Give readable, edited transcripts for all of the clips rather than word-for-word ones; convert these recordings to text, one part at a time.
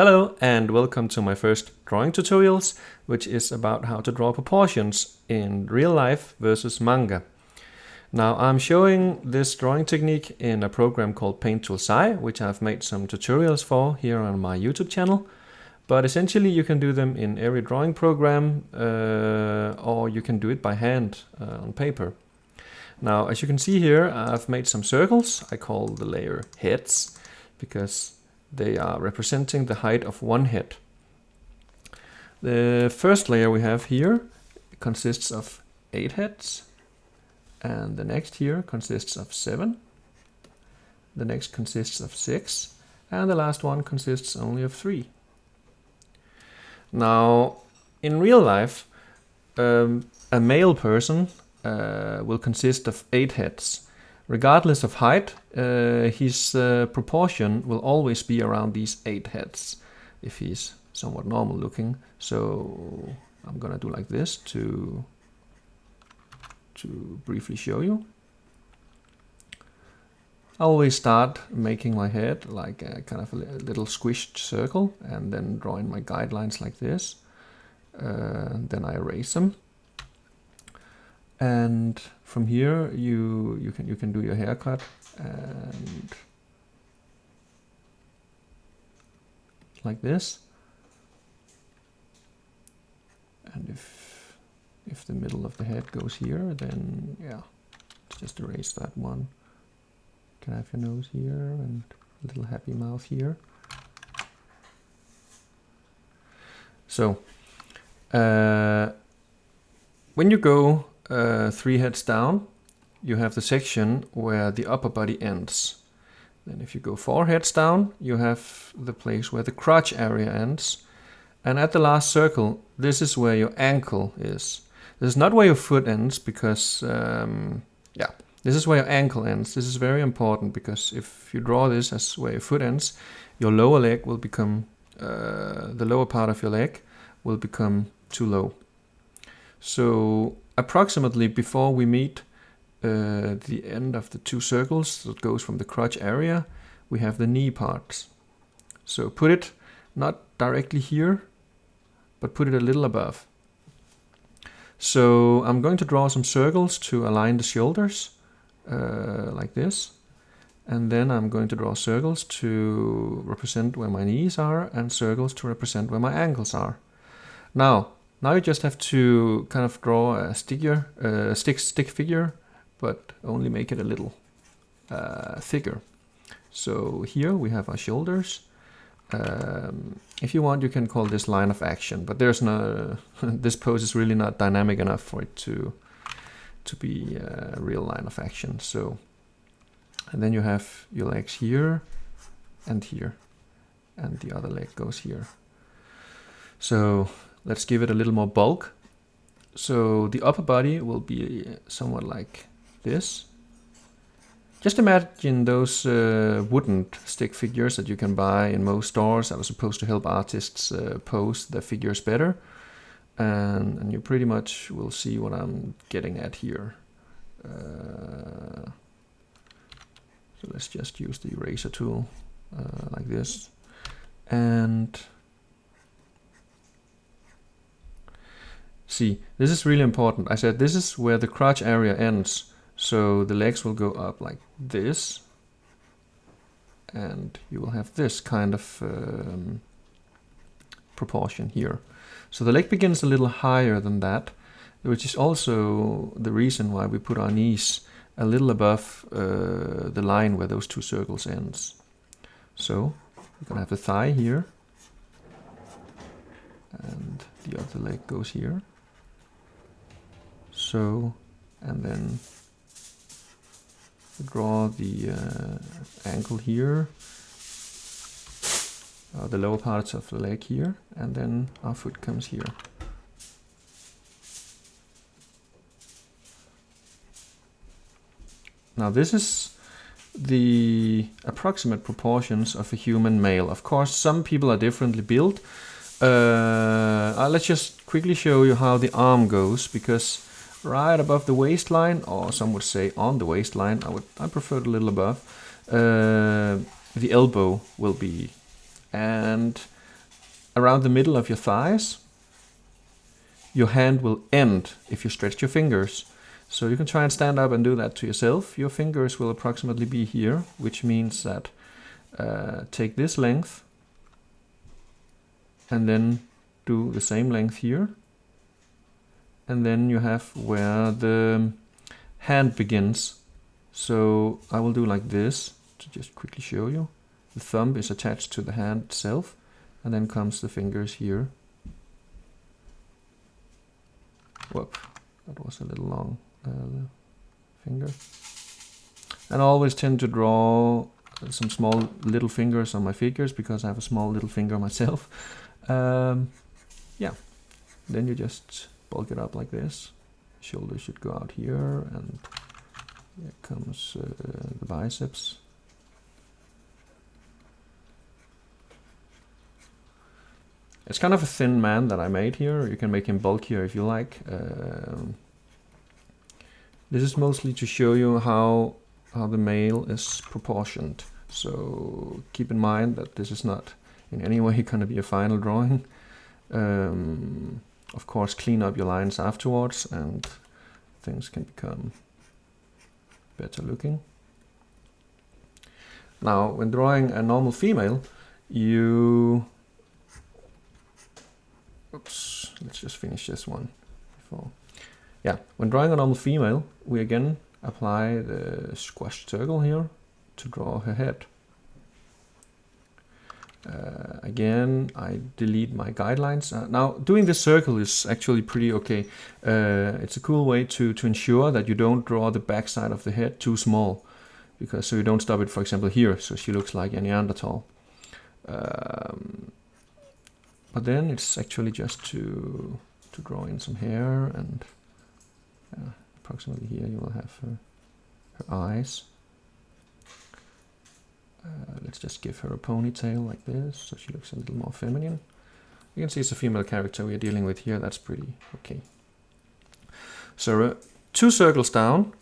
Hello and welcome to my first drawing tutorials, which is about how to draw proportions in real life versus manga. Now I'm showing this drawing technique in a program called Paint Tool SAI, which I've made some tutorials for here on my YouTube channel. But essentially you can do them in every drawing program or you can do it by hand on paper. Now as you can see here, I've made some circles. I call the layer heads because they are representing the height of one head. The first layer we have here consists of 8 heads, and the next here consists of 7. The next consists of 6, and the last one consists only of 3. Now, in real life, a male person will consist of 8 heads. Regardless of height, his proportion will always be around these 8 heads if he's somewhat normal looking. So I'm gonna do like this to briefly show you. I always start making my head like a kind of a little squished circle and then drawing my guidelines like this. Then I erase them. And from here you can do your haircut and like this. And if the middle of the head goes here, then yeah, just erase that one. You can have your nose here and a little happy mouth here. So when you go 3 heads down, you have the section where the upper body ends. Then if you go 4 heads down, you have the place where the crotch area ends. And at the last circle, this is where your ankle is. This is not where your foot ends because, this is where your ankle ends. This is very important because if you draw this as where your foot ends, your lower leg will become, the lower part of your leg will become too low. So approximately before we meet the end of the 2 circles that goes from the crotch area, we have the knee parts. So put it not directly here, but put it a little above. So I'm going to draw some circles to align the shoulders like this. And then I'm going to draw circles to represent where my knees are and circles to represent where my ankles are. Now you just have to kind of draw a stick figure, but only make it a little thicker. So here we have our shoulders. If you want, you can call this line of action, but there's no. This pose is really not dynamic enough for it to be a real line of action. So, and then you have your legs here, and the other leg goes here. So let's give it a little more bulk. So the upper body will be somewhat like this. Just imagine those wooden stick figures that you can buy in most stores that are supposed to help artists pose their figures better. And you pretty much will see what I'm getting at here. So let's just use the eraser tool like this. And see, this is really important. I said this is where the crotch area ends. So the legs will go up like this. And you will have this kind of proportion here. So the leg begins a little higher than that, which is also the reason why we put our knees a little above the line where those 2 circles ends. So we're gonna have the thigh here. And the other leg goes here. So, and then draw the ankle here, the lower parts of the leg here, and then our foot comes here. Now this is the approximate proportions of a human male. Of course, some people are differently built. Let's just quickly show you how the arm goes, because right above the waistline, or some would say on the waistline, I prefer it a little above, the elbow will be. And around the middle of your thighs, your hand will end if you stretch your fingers. So you can try and stand up and do that to yourself. Your fingers will approximately be here, which means that take this length and then do the same length here. And then you have where the hand begins. So I will do like this to just quickly show you. The thumb is attached to the hand itself, and then comes the fingers here. Whoop, that was a little long, the finger. And I always tend to draw some small little fingers on my figures because I have a small little finger myself. Yeah, then you just bulk it up like this. Shoulder should go out here, and here comes the biceps. It's kind of a thin man that I made here. You can make him bulkier if you like. This is mostly to show you how the male is proportioned. So keep in mind that this is not in any way going to be a final drawing. Of course, clean up your lines afterwards and things can become better looking. Now, when drawing a normal female, oops, let's just finish this one before. Yeah, when drawing a normal female, we again apply the squashed circle here to draw her head. Again, I delete my guidelines. Now, doing this circle is actually pretty okay. It's a cool way to ensure that you don't draw the backside of the head too small, because so you don't stop it, for example, here, so she looks like a Neanderthal. But then it's actually just to draw in some hair, and approximately here you will have her eyes. Let's just give her a ponytail like this, so she looks a little more feminine. You can see it's a female character we are dealing with here. That's pretty okay. So 2 circles down,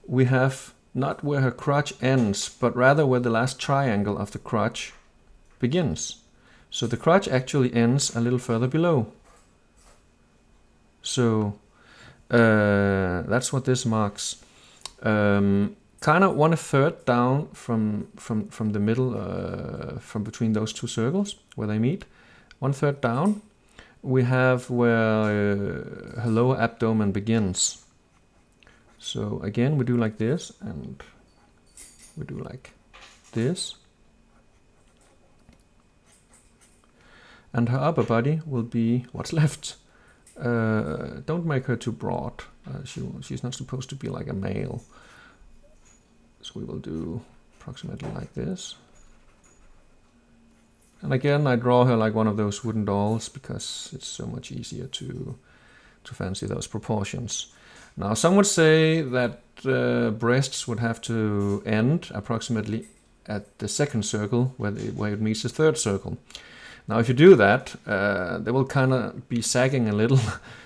we have not where her crotch ends, but rather where the last triangle of the crotch begins. So the crotch actually ends a little further below. So that's what this marks. Kind of 1/3 down from the middle, from between those 2 circles where they meet. 1/3 down, we have where her lower abdomen begins. So again, we do like this, and we do like this. And her upper body will be what's left. Don't make her too broad. She's not supposed to be like a male. So we will do approximately like this. And again, I draw her like one of those wooden dolls because it's so much easier to fancy those proportions. Now, some would say that breasts would have to end approximately at the second circle where it meets the third circle. Now, if you do that, they will kind of be sagging a little,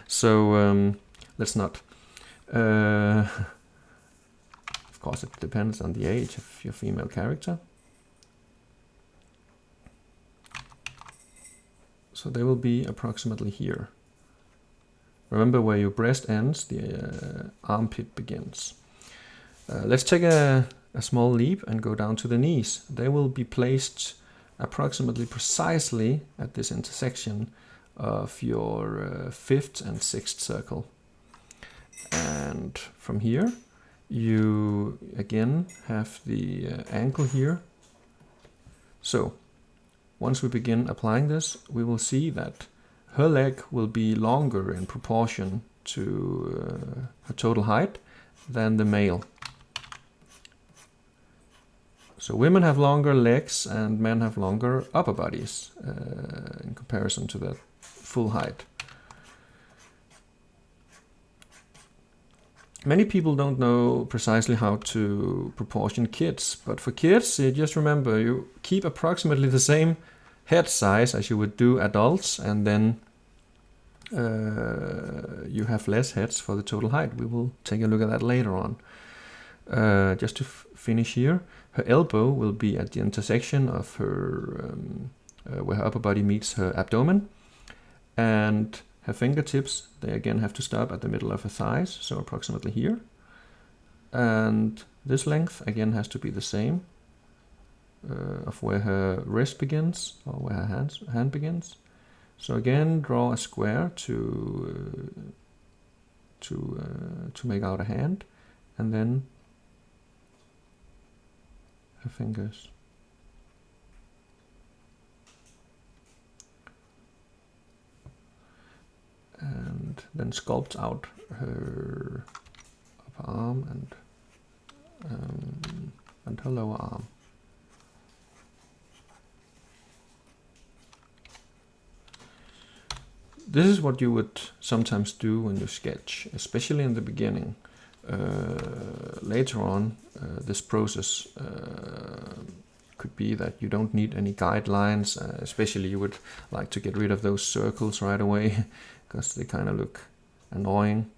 so let's not. Of course, it depends on the age of your female character. So they will be approximately here. Remember, where your breast ends, the armpit begins. Let's take a small leap and go down to the knees. They will be placed approximately precisely at this intersection of your 5th and 6th circle. And from here, you again have the ankle here. So once we begin applying this, we will see that her leg will be longer in proportion to her total height than the male. So women have longer legs and men have longer upper bodies in comparison to their full height. Many people don't know precisely how to proportion kids, but for kids, just remember, you keep approximately the same head size as you would do adults, and then you have less heads for the total height. We will take a look at that later on. Just to finish here, her elbow will be at the intersection of her where her upper body meets her abdomen. And her fingertips, they again have to stop at the middle of her thighs, so approximately here. And this length again has to be the same of where her wrist begins, or where her hand begins. So again, draw a square to make out a hand, and then her fingers. And then sculpt out her upper arm and her lower arm. This is what you would sometimes do when you sketch, especially in the beginning. Later on, this process could be that you don't need any guidelines, especially you would like to get rid of those circles right away because they kind of look annoying,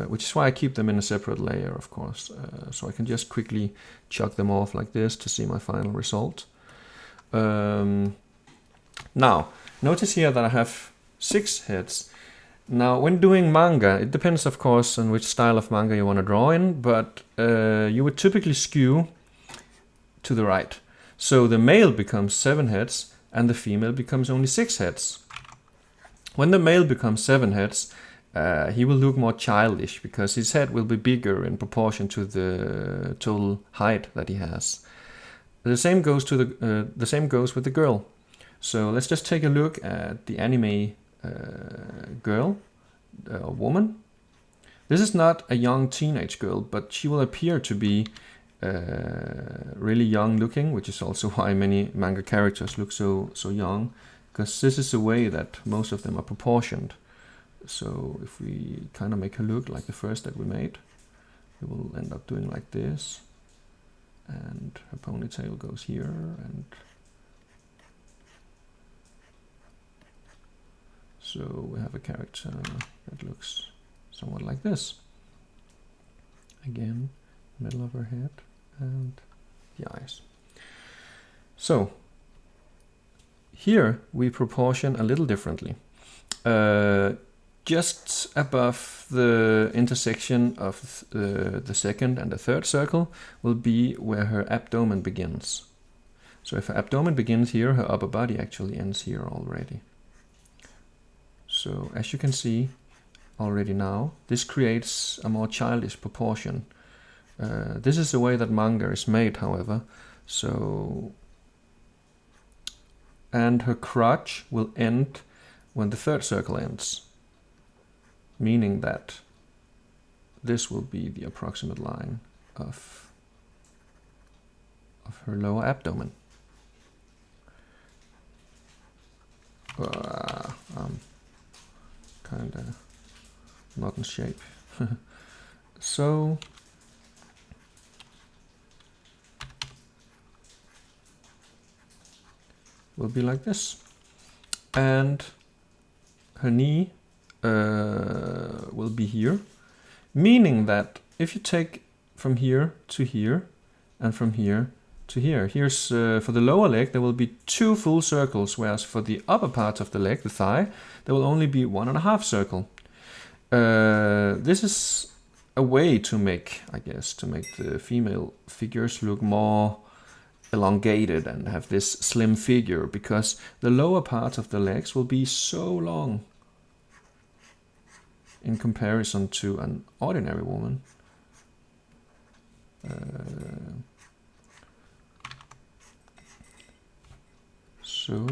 which is why I keep them in a separate layer, of course, so I can just quickly chuck them off like this to see my final result. Now, notice here that I have 6 heads. Now, when doing manga, it depends, of course, on which style of manga you want to draw in, but you would typically skew to the right. So the male becomes 7 heads, and the female becomes only 6 heads. When the male becomes 7 heads, he will look more childish, because his head will be bigger in proportion to the total height that he has. The same goes with the girl. So let's just take a look at the anime girl or woman. This is not a young teenage girl, but she will appear to be really young looking, which is also why many manga characters look so young, because this is the way that most of them are proportioned. So if we kind of make her look like the first that we made, we will end up doing like this, and her ponytail goes here, and so we have a character that looks somewhat like this. Again, middle of her head and the eyes. So here we proportion a little differently. Just above the intersection of the second and the third circle will be where her abdomen begins. So if her abdomen begins here, her upper body actually ends here already. So as you can see already now, this creates a more childish proportion. This is the way that manga is made, however. So, and her crotch will end when the third circle ends, meaning that this will be the approximate line of her lower abdomen. Kind of not in shape. So will be like this, and her knee will be here, meaning that if you take from here to here and from here to here, here's for the lower leg there will be 2 full circles, whereas for the upper part of the leg, the thigh, there will only be 1.5 circle. This is a way to make, I guess, to make the female figures look more elongated and have this slim figure, because the lower part of the legs will be so long in comparison to an ordinary woman. So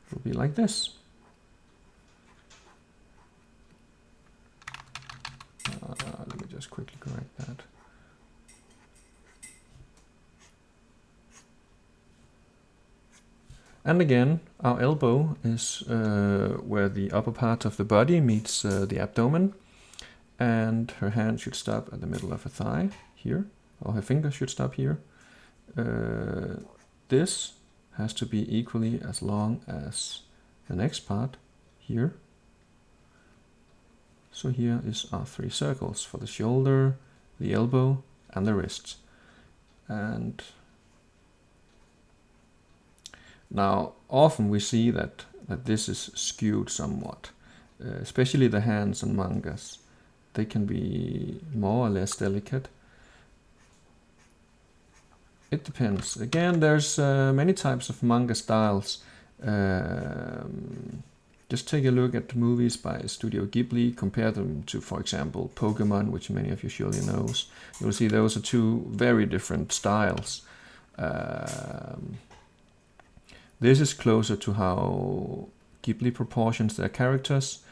it will be like this. Let me just quickly correct that. And again, our elbow is where the upper part of the body meets the abdomen, and her hand should stop at the middle of her thigh here, or her finger should stop here. This has to be equally as long as the next part here. So here is our 3 circles for the shoulder, the elbow, and the wrists. And now often we see that this is skewed somewhat, especially the hands on mangas. They can be more or less delicate. It depends. Again, there's many types of manga styles. Just take a look at movies by Studio Ghibli, compare them to, for example, Pokemon, which many of you surely knows. You'll see those are two very different styles. This is closer to how Ghibli proportions their characters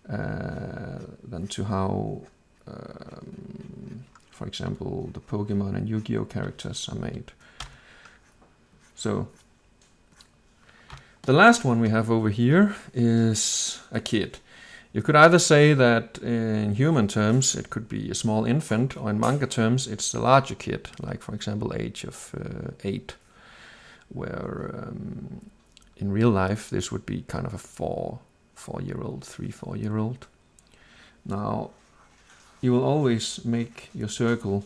than to how, for example, the Pokemon and Yu-Gi-Oh characters are made. So the last one we have over here is a kid. You could either say that in human terms it could be a small infant, or in manga terms it's a larger kid, like for example age of 8, where in real life this would be kind of a 4-year-old, 3-4-year-old. Now you will always make your circle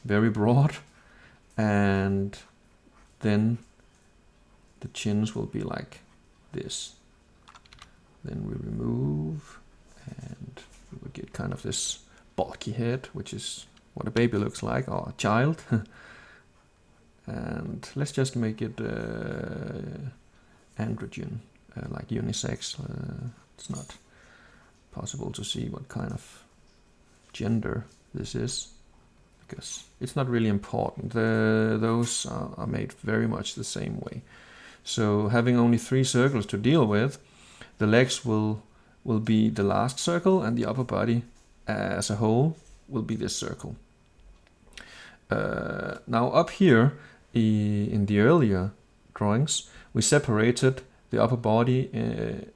very broad, and then the chins will be like this. Then we remove, and we will get kind of this bulky head, which is what a baby looks like, or a child. And let's just make it androgen, like unisex. It's not possible to see what kind of gender this is, because it's not really important. Those are made very much the same way. So having only 3 circles to deal with, the legs will be the last circle, and the upper body as a whole will be this circle. Now up here in the earlier drawings, we separated the upper body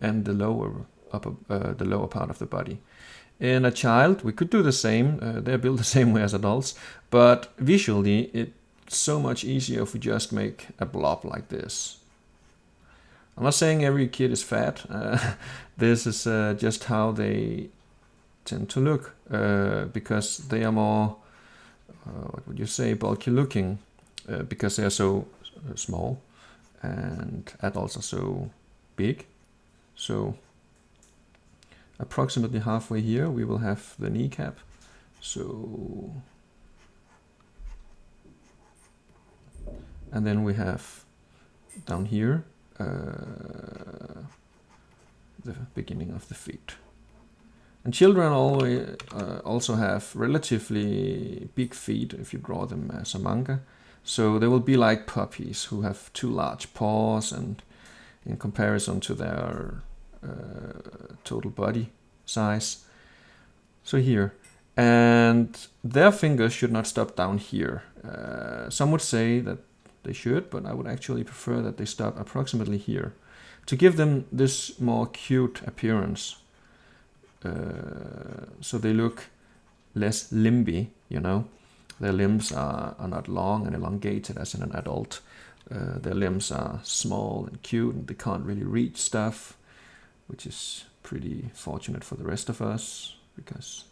and the lower part of the body. In a child, we could do the same. They're built the same way as adults, but visually it's so much easier if we just make a blob like this. I'm not saying every kid is fat. This is just how they tend to look, because they are more, what would you say, bulky looking, because they are so small, and adults are so big. So approximately halfway here we will have the kneecap. So, and then we have down here the beginning of the feet. And children always also have relatively big feet if you draw them as a manga. So they will be like puppies who have 2 large paws, and in comparison to their total body size. So here. And their fingers should not stop down here. Some would say that they should, but I would actually prefer that they stop approximately here, to give them this more cute appearance. So they look less limby, you know. Their limbs are not long and elongated as in an adult. Their limbs are small and cute, and they can't really reach stuff, which is pretty fortunate for the rest of us, because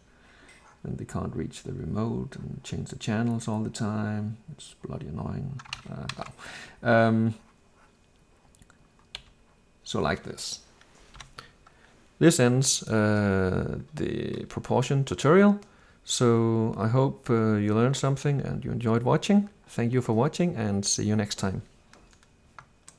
then they can't reach the remote and change the channels all the time. It's bloody annoying. So like this. This ends the proportion tutorial. So I hope you learned something and you enjoyed watching. Thank you for watching, and see you next time.